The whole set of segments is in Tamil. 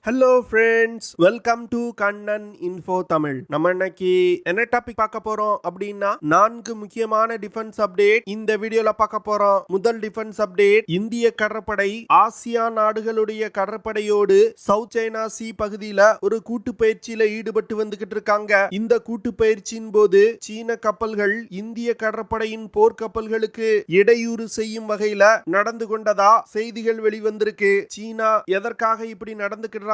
Hello friends, welcome to Kannan info Tamil. நம்ம இன்னைக்கு என்ன டாபிக் பார்க்க போறோம் அப்படின்னா 4 முக்கியமான டிஃபென்ஸ் அப்டேட் இந்த வீடியோல பார்க்க போறோம். முதல் டிஃபென்ஸ் அப்டேட், இந்திய கடற்படை ஆசியான் நாடுகளுடைய கடற்படையோடு சவுத் சைனா சி பகுதியில ஒரு கூட்டு பயிற்சியில ஈடுபட்டு வந்துகிட்டு இருக்காங்க. இந்த கூட்டு பயிற்சியின் போது சீன கப்பல்கள் இந்திய கடற்படையின் போர்க்கப்பல்களுக்கு இடையூறு செய்யும் வகையில நடந்து கொண்டதா செய்திகள் வெளிவந்திருக்கு. சீனா எதற்காக இப்படி நடந்துக்கிட்டு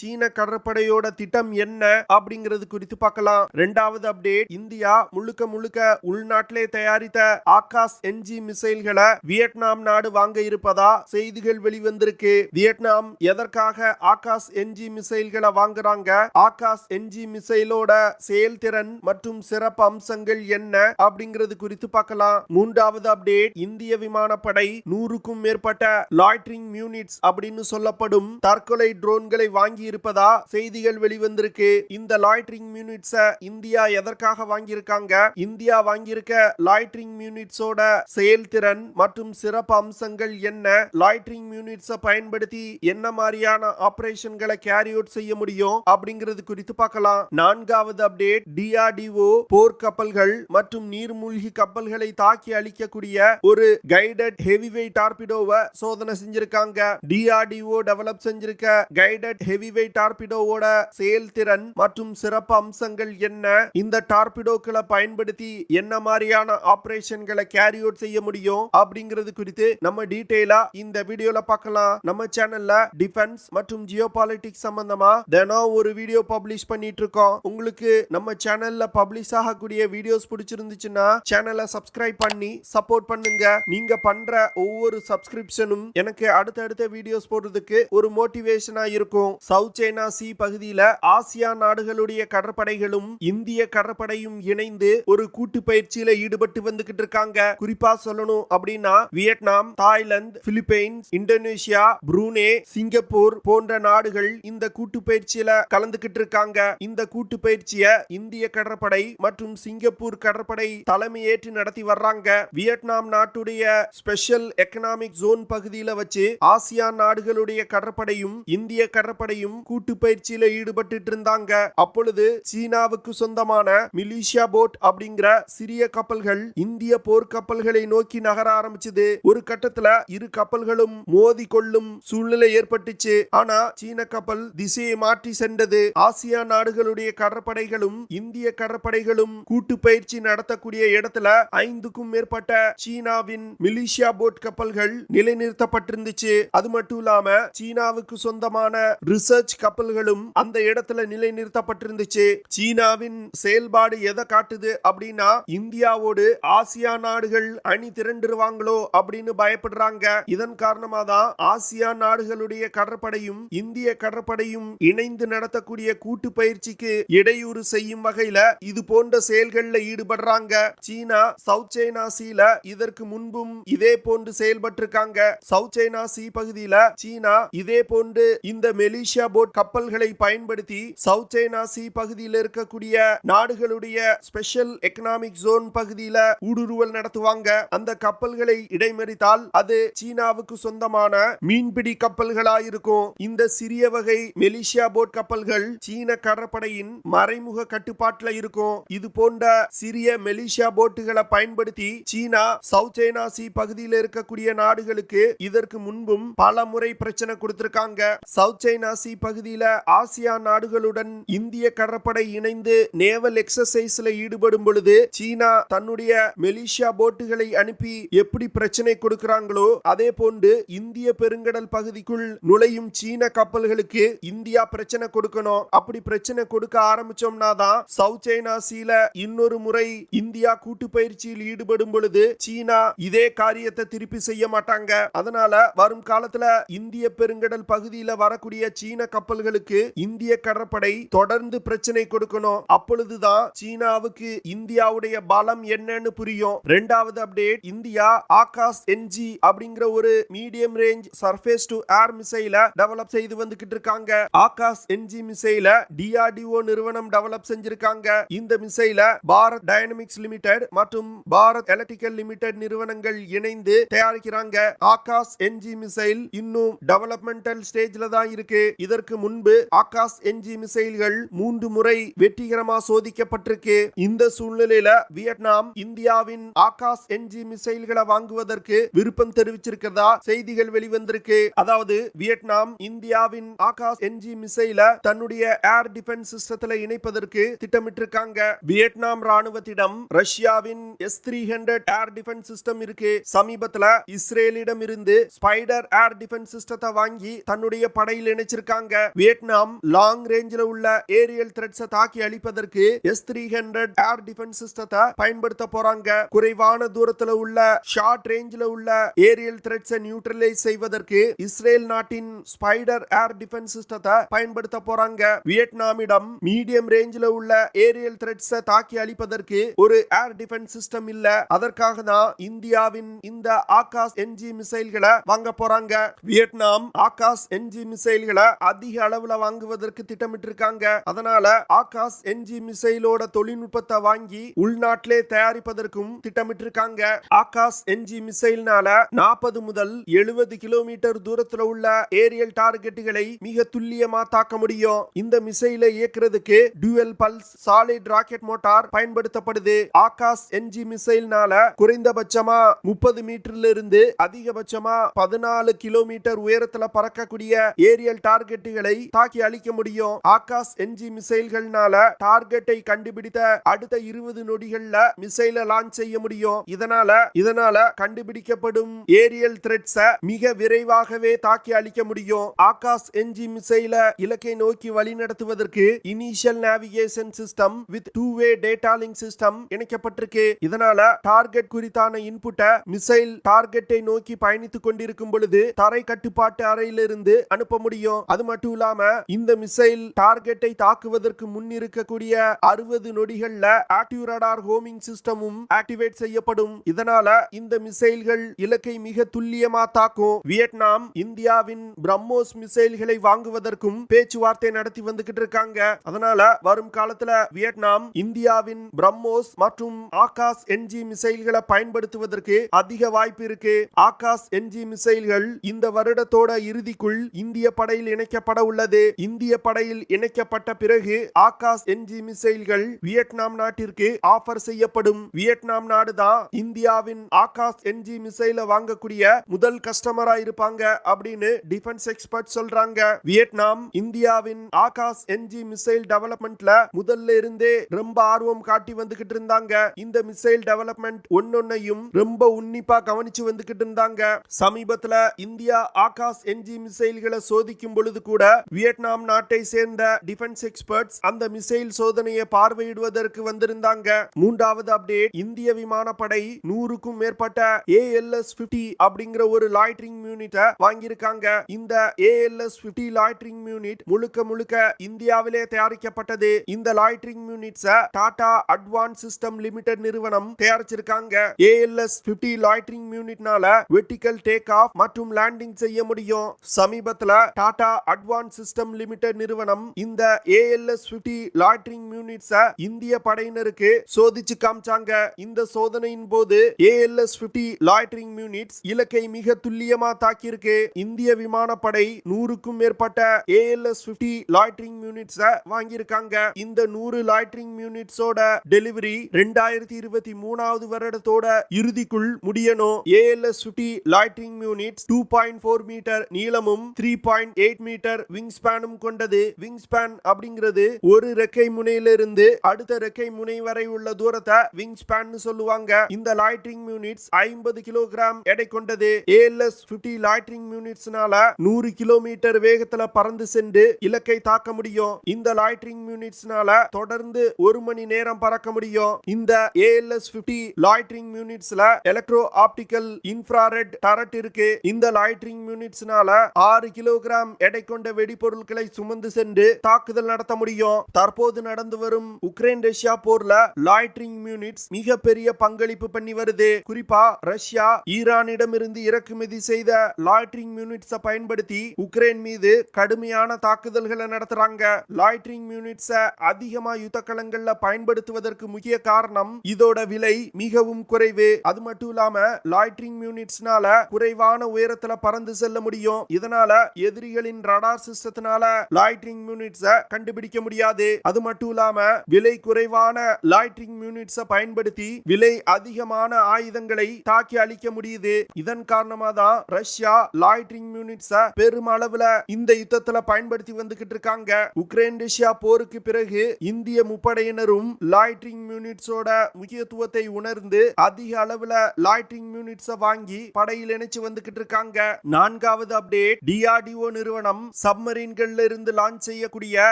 சீன கடற்படையோட திட்டம் என்ன அப்படிங்கிறது குறித்து பார்க்கலாம். இரண்டாவது அப்டேட், இந்தியா முழுக்க முழுக்க உள்நாட்டிலே தயாரித்த ஆகாஷ் என்ஜி மிசைல்களை வியட்நாம் நாடு வாங்க இருப்பதா செய்திகள் வெளிவந்திருக்கு. வியட்நாம் எதற்காக ஆகாஷ் என்ஜி மிசைல்களை வாங்குறாங்க, ஆகாஷ் என்ஜி மிசைலோட செயல்திறன் மற்றும் சிறப்பு அம்சங்கள் என்ன அப்படிங்கிறது குறித்து பார்க்கலாம். மூன்றாவது அப்டேட், இந்திய விமானப்படை 100க்கும் மேற்பட்ட லாய்டரிங் யூனிட்ஸ் அப்படின்னு சொல்லப்படும் தற்கொலை ட்ரோன்களை வாங்கி இருப்பதா செய்திகள் வெளிவந்திருக்கு. இந்த லாய்டரிங் யூனிட்ஸை இந்தியா எதற்காக வாங்கியிருக்காங்க, இந்தியா வாங்கியிருக்க லாய்டரிங் யூனிட்ஸோட செயல்திறன் மற்றும் சிறப்பு அம்சங்கள் என்ன, லாய்டரிங் யூனிட்ஸை பயன்படுத்தி என்ன மாதிரியான ஆபரேஷன்களை கேரி அவுட் செய்ய முடியும் அப்படிங்கிறது குறித்து பார்க்கலாம். நான்காவது அப்டேட், டிஆர்டிஓ போர்க்கப்பல்கள் மற்றும் நீர்மூழ்கி கப்பல்களை தாக்கி அழிக்கக்கூடிய ஒரு கைடட் ஹெவிவெயிட் டார்பிடோவை சோதனை செஞ்சிருக்காங்க. டிஆர்டிஓ டெவலப் செஞ்சிருக்க கைடட் ஹெவிவெயிட் டார்பிடோவோட செயல்திறன் மற்றும் சிறப்பு அம்சங்கள் என்ன, இந்த டார்பிடோக்களை பயன்படுத்தி என்ன மாதிரியான ஆபரேஷன்களை கேரி அவுட் செய்ய முடியும் அப்படிங்கிறது குறித்து நம்ம டீடைலா இந்த வீடியோல பார்க்கலாம். நம்ம சேனல்ல டிஃபென்ஸ் மற்றும் ஜியோபாலிட்டிக்ஸ் சம்பந்தமா தினம் ஒரு வீடியோ பப்ளிஷ் பண்ணிட்டு இருக்கோம். உங்களுக்கு நம்ம சேனல்ல பப்ளிஷ் ஆகக்கூடிய வீடியோஸ் பிடிச்சிருந்துச்சுன்னா சேனலை சப்ஸ்கிரைப் பண்ணி சப்போர்ட் பண்ணுங்க. நீங்க பண்ற ஒவ்வொரு சப்ஸ்கிரிப்ஷனும் எனக்கு அடுத்தடுத்த வீடியோஸ் போடுறதுக்கு ஒரு மோட்டிவேஷனா இருக்கும். சவுத் சைனா சி பகுதியில ஆசியான் நாடுகளுடைய கடற்படைகளும் இந்திய கடற்படையும் இணைந்து ஒரு கூட்டு பயிற்சியில ஈடுபட்டு வந்துகிட்டு இருக்காங்க. குறிப்பா சொல்லணும் அப்படின்னா Vietnam, Thailand, Philippines, Indonesia, Brunei, Singapore போன்ற நாடுகள் இந்த கூட்டு பயிற்சியில கலந்துகிட்டு இருக்காங்க. இந்த கூட்டு பயிற்சியை இந்திய கடற்படை மற்றும் சிங்கப்பூர் கடற்படை தலைமையேற்று நடத்தி வர்றாங்க. வியட்நாம் நாட்டுடைய ஸ்பெஷல் எக்கனாமிக் ஜோன் பகுதியில வச்சு ஆசியான் நாடுகளுடைய கடற்படையும் இந்திய கடற்படையும் கூட்டு பயிற்சியில ஈடுபட்டு இருந்தாங்க. அப்பொழுது சீனாவுக்கு சொந்தமான மிலிஷியா போட் அப்படிங்கிற சிறிய கப்பல்கள் இந்திய போர்க்கப்பல்களை நோக்கி நகர ஆரம்பிச்சது. ஒரு கட்டத்துல இரு கப்பல்களும் மோதி கொள்ளும் சூழ்நிலை ஏற்பட்டுச்சு. ஆனா சீன கப்பல் திசையை மாற்றி சென்றது. ஆசியான் நாடுகளுடைய கடற்படைகளும் இந்திய கடற்படைகளும் கூட்டு பயிற்சி நடத்தக்கூடிய இடத்துல 5க்கும் மேற்பட்ட சீனாவின் மிலிஷியா போட் கப்பல்கள் நிலைநிறுத்தப்பட்டிருந்துச்சு. அது மட்டும் இல்லாம சீனாவுக்கு சொந்தமான ரிசர்ச் கப்பல்களும் அந்த இடத்துல நிலைநிறுத்தப்பட்டிருந்துச்சு. சீனாவின் செயல்பாடு எதை காட்டுது அப்படின்னா இந்தியாவோடு ஆசியான் நாடுகள் அணி திரண்டுருவாங்களோ அப்படின்னு பயப்படுறாங்க. இதன் காரணமா தான் ஆசியான் நாடுகளுடைய கடற்படையும் இந்திய கடற்படையும் இணைந்து நடத்தக்கூடிய கூட்டு பயிற்சிக்கு இடையூறு செய்யும் வகையில இது போன்ற செயல்களில் ஈடுபடுறாங்க. சீனா சவுத் சைனா சீல இதற்கு முன்பும் இதே போன்று செயல்பட்டிருக்காங்க. சவுத் சைனா சி பகுதியில சீனா இதே போன்று இந்த மலேசியா போட் கப்பல்களை பயன்படுத்தி சவுத் சைனா சி பகுதியில் இருக்கக்கூடிய நாடுகளுடைய ஸ்பெஷல் எக்கனாமிக் ஜோன் பகுதியில ஊடுருவல் நடத்துவாங்க. அந்த கப்பல்களை இடைமறித்தால் அது சீனாவுக்கு சொந்தமான மீன்பிடி கப்பல்களா இருக்கும். இந்த சிறிய வகை மலேசியா போட் கப்பல்கள் சீன கடற்படையின் மறைமுக கட்டுப்பாட்டுல இருக்கும். இது போன்ற சிறிய மலேசியா போட்டுகளை பயன்படுத்தி சீனா சவுத் சைனா சி பகுதியில் இருக்கக்கூடிய நாடுகளுக்கு இதற்கு முன்பும் பல முறை பிரச்சனை கொடுத்திருக்காங்க. சவுத் சைனா சி பகுதியில ஆசியான் நாடுகளுடன் இந்திய கடற்படை இணைந்து நேவல் எக்ஸசைஸ்ல ஈடுபடும் பொழுது சீனா தன்னுடைய மலேசியா போட்டுகளை அனுப்பி எப்படி பிரச்சனை கொடுக்கிறாங்களோ அதே போன்று இந்திய பெருங்கடல் பகுதிக்குள் நுழையும் சீன கப்பல்களுக்கு இந்தியா பிரச்சனை கொடுக்கணும். அப்படி பிரச்சனை கொடுக்க ஆரம்பிச்சோம்னா தான் சவுத் சைனா சீல இன்னொரு முறை இந்தியா கூட்டு பயிற்சியில் ஈடுபடும் பொழுது சீனா இதே காரியத்தை திருப்பி செய்ய மாட்டாங்க. அதனால வரும் காலத்துல இந்திய பெருங்கடல் பகுதியில வரக்கூடிய சீன கப்பல்களுக்கு இந்திய கடற்படை தொடர்ந்து பிரச்சனை கொடுக்கணும். அப்பொழுதுதான் சீனாவுக்கு இந்தியாவுடைய பலம் என்னன்னு புரியும். இரண்டாவது அப்டேட், இந்தியா ஆகாஷ் என்ஜி அப்படிங்கிற ஒரு medium range surface to air மிசைல டெவலப் செய்து வந்துகிட்டு இருக்காங்க. ஆகாஷ் என்ஜி மிசைல டிஆர்டிஓ நிறுவனம் டெவலப் செஞ்சிருக்காங்க. இந்த மிசைல பாரத் டைனமிக்ஸ் லிமிடெட் மற்றும் பாரத் எலக்ட்ரிக்கல் லிமிடெட் நிறுவனங்கள் இணைந்து தயாரிக்கிறாங்க. ஆகாஷ் என்ஜி மிசைல் இன்னும் டெவலப்மெண்டல் ஸ்டேஜ்ல தான் இருக்கு. பயன்படுத்திருக்கு. இதற்கு முன்பு ஆகாஷ் NG மிசைல்கள் 3 முறை வெற்றிகரமா சோதிக்கப்பட்டிருக்கு. இந்த சூழ்நிலையில வியட்நாம் இந்தியாவின் ஆகாஷ் NG மிசைல்களை வாங்குவதற்கு விருப்பம் தெரிவிச்சிருக்கிறதா செய்திகள் வெளிவந்திருக்கு. அதாவது வியட்நாம் இந்தியாவின் ஆகாஷ் NG மிசைல தன்னுடைய ஏர் டிஃபென்ஸ் சிஸ்டத்துல இணைப்பதற்கு திட்டமிட்டிருக்காங்க. வியட்நாம் ராணுவத்திடம் ரஷ்யாவின் S-300 ஏர் டிஃபென்ஸ் சிஸ்டம் இருக்கு. சமீபத்துல இஸ்ரேலிடம் இருந்து ஸ்பைடர் ஏர் டிஃபென்ஸ் சிஸ்டத்தை வாங்கி தன்னுடைய படையில் இணைச்சிருக்காங்க. வியட்நாம் லாங் ரேஞ்சில உள்ள ஏரியல் த்ரெட்ஸை தாக்கி அழிப்பதற்கு S-300 ஏர் டிஃபென்ஸ் சிஸ்டத்தை பயன்படுத்த போறாங்க. குறைவான தூரத்துல உள்ள ஷார்ட் ரேஞ்சில உள்ள ஏரியல் த்ரெட்ஸை நியூட்ரலைஸ் செய்வதற்கு இஸ்ரேல் நாட்டின் ஸ்பைடர் ஏர் டிஃபென்ஸ் சிஸ்டத்தை பயன்படுத்த போறாங்க. வியட்நாமிடம் மீடியம் ரேஞ்சில உள்ள ஏரியல் த்ரெட்ஸை தாக்கி அழிப்பதற்கு ஒரு ஏர் டிஃபென்ஸ் சிஸ்டம் இல்ல. அதற்காக தான் இந்தியாவின் இந்த ஆகாஷ் NG மிசைல்களை வாங்க போறாங்க. வியட்நாம் ஆகாஷ் NG மிசைல்களை அதிக அளவுல வாங்குவதற்கு திட்டமிட்டிருக்காங்க. அதனால ஆகாஷ் NG மிசைலோட தொழில்நுட்பத்தை வாங்கி உள்நாட்டிலே தயாரிப்பதற்கும் திட்டமிட்டிருக்காங்க. ஆகாஷ் NG மிசைல்னால 40 முதல் 70 கிலோமீட்டர் தூரத்துல உள்ள ஏரியல் டார்கெட்டுகளை மிக துல்லியமா தாக்க முடியும். இந்த மிசைலை இயக்குறதுக்கு dual pulse solid rocket motor பயன்படுத்தப்படுது. ஆகாஷ் NG மிசைல்னால குறைந்தபட்சமா 30 மீட்டர்ல இருந்து அதிகபட்சமா 14 கிலோமீட்டர் உயரத்துல பறக்கக்கூடிய ஏரியல் டார்கெட்டுகளை தாக்கி அழிக்க முடியும். ஆகாஷ் NG மிசைல்கள்னால டார்கெட்டை கண்டுபிடித்த அடுத்த 20 நொடிகள்ல மிசைலை லான்ச் செய்ய முடியும். இதனால கண்டுபிடிக்கப்படும் ஏரியல் த்ரெட்ஸை மிக விரைவாகவே தாக்கி அழிக்க முடியும். ஆகாஷ் NG மிசைல இலக்கை நோக்கி வழி நடத்துவதற்கு initial navigation system with two way data link system இணைக்கப்பட்டிருக்கு. இதனால டார்கெட் குறித்தான இன்புட்டை மிசைல் டார்கெட்டை நோக்கி பயணித்துக் கொண்டிருக்கும் பொழுது தரை கட்டுப்பாட்டு அறையிலிருந்து அனுப்ப முடியும். அது மட்டும் இல்லாம இந்த மிசைல் டார்கெட்டை தாக்குவதற்கு முன் இருக்கக்கூடிய 60 நொடிகள்ல ஆக்டிவ் ரடார் ஹோமிங் சிஸ்டமும் ஆக்டிவேட் செய்யப்படும். இதனால இந்த மிசைல்கள் இலக்கை மிக துல்லியமா தாக்கும். வியட்நாம் இந்தியாவின் பிரம்மோஸ் மிசைல்களை வாங்குவதற்கும் பேச்சுவார்த்தை நடத்தி வந்துகிட்டு இருக்காங்க. அதனால வரும் காலத்துல வியட்நாம் இந்தியாவின் பிரம்மோஸ் மற்றும் ஆகாஷ் NG மிசைல்களை பயன்படுத்துவதற்கு அதிக வாய்ப்பு இருக்கு. ஆகாஷ் NG மிசைல்கள் இந்த வருடத்தோட இறுதிக்குள் இந்திய படையில் இணைக்கப்பட உள்ளது. இந்திய படையில் இணைக்கப்பட்ட பிறகு ஆகாஷ் NG மிசைல்கள் வியட்நாம் நாட்டிற்கு ஆஃபர் செய்யப்படும். வியட்நாம் நாடு தான் இந்தியாவின் ஆகாஷ் NG மிசைலை வாங்கக்கூடிய முதல் கஸ்டமரா இருப்பாங்க அப்படின்னு டிஃபென்ஸ் எக்ஸ்பர்ட் சொல்றாங்க. வியட்நாம் இந்தியாவின் ஆகாஷ் NG மிசைல் டெவலப்மெண்ட்ல முதல்ல இருந்தே ரொம்ப ஆர்வம் காட்டி வந்துகிட்டு இருந்தாங்க. இந்த மிசைல் டெவலப்மெண்ட் ஒன்னொன்னையும் ரொம்ப உன்னிப்பா கவனிச்சு வந்துகிட்டு இருந்தாங்க. சமீபத்துல இந்தியா ஆகாஷ் NG மிசைல்களை சோதிக்கும் பொழுது கூட வியட்நாம் நாட்டை சேர்ந்த டிஃபென்ஸ் எக்ஸ்பர்ட்ஸ் அந்த மிசைல் சோதனையை பார்வையிடுவதற்கு வந்திருந்தாங்க. மூன்றாவது அப்டேட், இந்திய விமானப்படை 100க்கும் மேற்பட்ட ALS-50 அப்படிங்கிற ஒரு லாய்டரிங் யூனிட்டை வாங்கியிருக்காங்க. இந்த ALS-50 லாய்டரிங் யூனிட் முழுக்க இந்தியாவிலே தயாரிக்கப்பட்டது. இந்த லாய்டரிங் யூனிட்ஸை டாடா அட்வான்ஸ் சிஸ்டம் லிமிடெட் நிறுவனம் தயாரிச்சிருக்காங்க. ALS-50 லாய்டரிங் யூனிட்னால வெர்டிகல் டேக் ஆஃப் மற்றும் லேண்டிங் செய்ய முடியும். சமீபத்துல டாடா அட்வான்ஸ் சிஸ்டம் லிமிடெட் நிறுவனம் இந்த ALS-50 லாய்டரிங் யூனிட்ஸை இந்திய படையினருக்கு சோதிச்சு காமிச்சாங்க. இந்த சோதனையின் போது ALS-50 லாய்டரிங் யூனிட்ஸ் இலக்கை மிக துல்லியமா தாக்கியிருக்கு. இந்திய விமானப்படை 100க்கும் மேற்பட்ட ALS-50 லாய்டரிங் யூனிட்ஸை வாங்கியிருக்காங்க. இந்த 100 லாய்டரிங் யூனிட்ஸோட டெலிவரி 2023 வருடத்தோட இறுதிக்குள் முடியணும். ALS-50 லாய்டரிங் யூனிட்ஸ் 2.4 மீட்டர் நீளமும் 3.8 மீட்டர் விங் ஸ்பேனும் கொண்டது. விங் ஸ்பேன் அப்படிங்கிறது ஒரு ரெக்கை முனையிலிருந்து அடுத்த ரெக்கை முனை வரை உள்ள தூரத்தை விங் ஸ்பேன் சொல்லுவாங்க. இந்த லாய்டரிங் யூனிட்ஸ் 50 கிலோகிராம் எடை கொண்டது. ALS-50 லாய்டரிங் யூனிட்ஸ்னால 100 கிலோமீட்டர் வேகத்துல பறந்து சென்று இலக்கை தாக்க முடியும். இந்த லாய்டரிங் யூனிட்ஸ்னால தொடர்ந்து 1 மணி நேரம் பறக்க முடியும். இந்த ALS-50 லாய்டரிங் யூனிட்ஸ்ல எலக்ட்ரோ ஆப்டிகல் இன்ஃப்ராரெட் டரட் இருக்கு. இந்த லாய்டரிங் யூனிட்ஸ்னால 6 கிலோகிராம் எடை கொண்ட வெடிபொருட்களை சுமந்து சென்று தாக்குதல் நடத்த முடியும். தற்போது நடந்து வரும் உக்ரைன் ரஷ்யா போர்ல லாய்டரிங் யூனிட்ஸ் மிக பெரிய பங்களிப்பு பண்ணி வருது. குறிப்பா ரஷ்யா ஈரானிடமிருந்து இறக்குமதி செய்த லாய்டரிங் யூனிட்ஸை பயன்படுத்தி உக்ரைன் மீது கடுமையான தாக்குதல்களை நடத்துறாங்க. லாய்டரிங் யூனிட்ஸை அதிகமா யுத்த களங்கள்ல பயன்படுத்துவதற்கு முக்கிய காரணம் இதோட விலை மிகவும் குறைவு. அது மட்டும் இல்லாம லாய்டரிங் யூனிட்ஸ்னால குறைவான உயரத்துல பறந்து செல்ல முடியும். இதனால எதிரிகள் இவர்களின் ரடார் சிஸ்டத்தினால லாய்டரிங் யூனிட்ஸ கண்டுபிடிக்க முடியாது. அது மட்டும் இல்லாம விலை குறைவான லாய்டரிங் யூனிட்ஸ பயன்படுத்தி விலை அதிகமான ஆயுதங்களை தாக்கி அழிக்க முடியுது. இதன் காரணமா தான் ரஷ்யா லாய்டரிங் யூனிட்ஸ பெருமளவுல இந்த யுத்தத்துல பயன்படுத்தி வந்துகிட்டு இருக்காங்க. உக்ரைன் ரஷ்யா போருக்கு பிறகு இந்திய முப்படையினரும் லாய்டரிங் யூனிட்ஸோட முக்கியத்துவத்தை உணர்ந்து அதிக அளவுல லாய்டரிங் யூனிட்ஸ வாங்கி படையில் இணைச்சு வந்துகிட்டு இருக்காங்க. நான்காவது அப்டேட், டிஆர்டிஓ நிறுவனம் சப்மரீன்கள்ல இருந்து லான்ச் செய்யக்கூடிய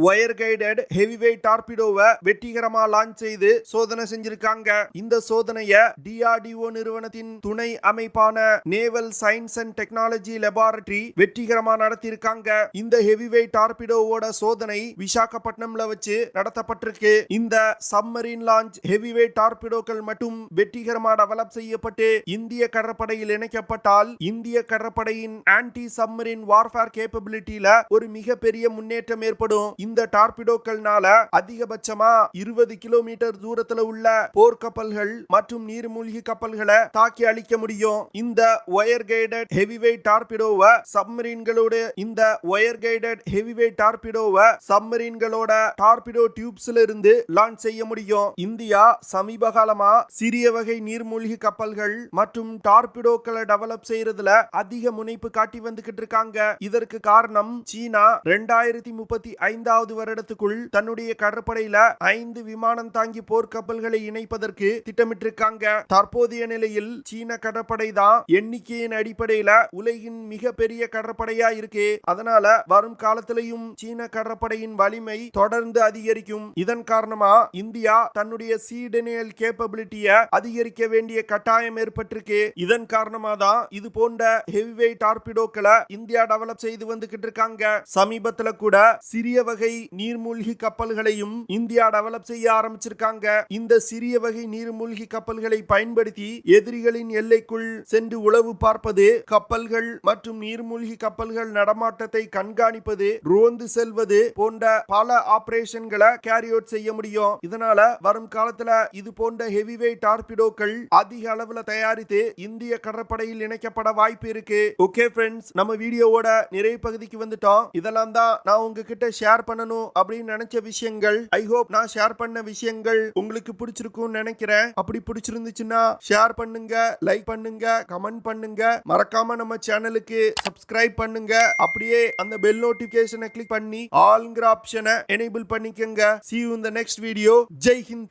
வயர் கைடட் ஹெவிவெயிட் டார்பிடோவை வெற்றிகரமா லான்ச் செய்து சோதனை செஞ்சிருக்காங்க. இந்த சோதனைய டிஆர்டிஓ நிறுவனத்தின் துணை அமைப்பான naval science and technology laboratory வெற்றிகரமா நடத்தியிருக்காங்க. இந்த ஹெவிவெயிட் டார்பிடோவோட சோதனை விசாகப்பட்டினம்ல வச்சு நடத்தப்பட்டிருக்கு. இந்த சப்மரீன் லான்ச் ஹெவிவெயிட் டார்பிடோக்கள் மட்டும் வெற்றிகரமா டெவலப் செய்யப்பட்டு இந்திய கடற்படையில் இணைக்கப்பட்டால் இந்திய கடற்படையின் ஆன்டி சப்மரீன் வார்ஃபேர் கேப்பபிலிட்டியில ஒரு மிகப்பெரிய முன்னேற்றம் ஏற்படும். இந்த டார்பிடோக்கள்னால அதிகபட்சமா 20 கிலோமீட்டர் தூரத்துல உள்ள போர்க்கப்பல்கள் மற்றும் நீர்மூழ்கி கப்பல்களை தாக்கி அழிக்க முடியும். இந்த வயர் கைடட் ஹெவிவெயிட் டார்பிடோவை சப்மரீன்களோட டார்பிடோ டியூப்ஸ்ல இருந்து லான்ச் செய்ய முடியும். இந்தியா சமீப காலமா சிறிய வகை நீர்மூழ்கி கப்பல்கள் மற்றும் டார்பிடோக்களை டெவலப் செய்யறதுல அதிக முனைப்பு காட்டி வந்துகிட்டு இருக்காங்க. இதற்கு காரணம் சீனா 2035வது வருடத்துக்குள் தன்னுடைய கடற்படையில 5 விமானம் தாங்கி போர்க்கப்பல்களை இணைப்பதற்கு திட்டமிட்டிருக்காங்க. தற்போதைய நிலையில் சீன கடற்படை தான் எண்ணிக்கையின் அடிப்படையில உலகின் மிக பெரிய கடற்படையா இருக்கு. அதனால வரும் காலத்திலையும் சீன கடற்படையின் வலிமை தொடர்ந்து அதிகரிக்கும். இதன் காரணமா இந்தியா தன்னுடைய சீ டெனியல் கேப்பபிலிட்டியை அதிகரிக்க வேண்டிய கட்டாயம் ஏற்பட்டிருக்கு. இதன் காரணமா தான் இது போன்ற ஹெவிவெயிட் டார்பிடோக்களை இந்தியா டெவலப் செய்து வந்துகிட்டு இருக்காங்க. சமீபத்துல கூட சிறிய வகை நீர்மூழ்கி கப்பல்களையும் இந்தியா டெவலப் செய்ய ஆரம்பிச்சிருக்காங்க. இந்த சிறிய வகை நீர்மூழ்கி கப்பல்களை பயன்படுத்தி எதிரிகளின் எல்லைக்குள் சென்று உளவு பார்ப்பது, கப்பல்கள் மற்றும் நீர்மூழ்கி கப்பல்கள் நடமாட்டத்தை கண்காணிப்பது, ரோந்து செல்வது போன்ற பல ஆபரேஷன்களை கேரி அவுட் செய்ய முடியும். இதனால வரும் காலத்துல இது போன்ற ஹெவிவெயிட் டார்பிடோக்கள் அதிக அளவுல தயாரித்து இந்திய கடற்படையில் இணைக்கப்பட வாய்ப்பு இருக்கு. ஓகே ஃப்ரெண்ட்ஸ், நம்ம வீடியோவோட நிறைய பகுதிக்கு வந்துட்டோம். இதெல்லாம் தான் நான் உங்ககிட்ட ஷேர் பண்ணணும் அப்படின்னு நினைச்ச விஷயங்கள். ஐ ஹோப் நான் ஷேர் பண்ண விஷயங்கள் உங்களுக்கு பிடிச்சிருக்கும்னு நினைக்கிறேன். அப்படி பிடிச்சிருந்துச்சுன்னா ஷேர் பண்ணுங்க, லைக் பண்ணுங்க, கமெண்ட் பண்ணுங்க. மறக்காம நம்ம சேனலுக்கு சப்ஸ்கிரைப் பண்ணுங்க. அப்படியே அந்த பெல் நோட்டிபிகேஷனை கிளிக் பண்ணி ஆல்ங்கிற ஆப்ஷனை எனேபிள் பண்ணிக்கங்க. See you in the next video. Jai Hind.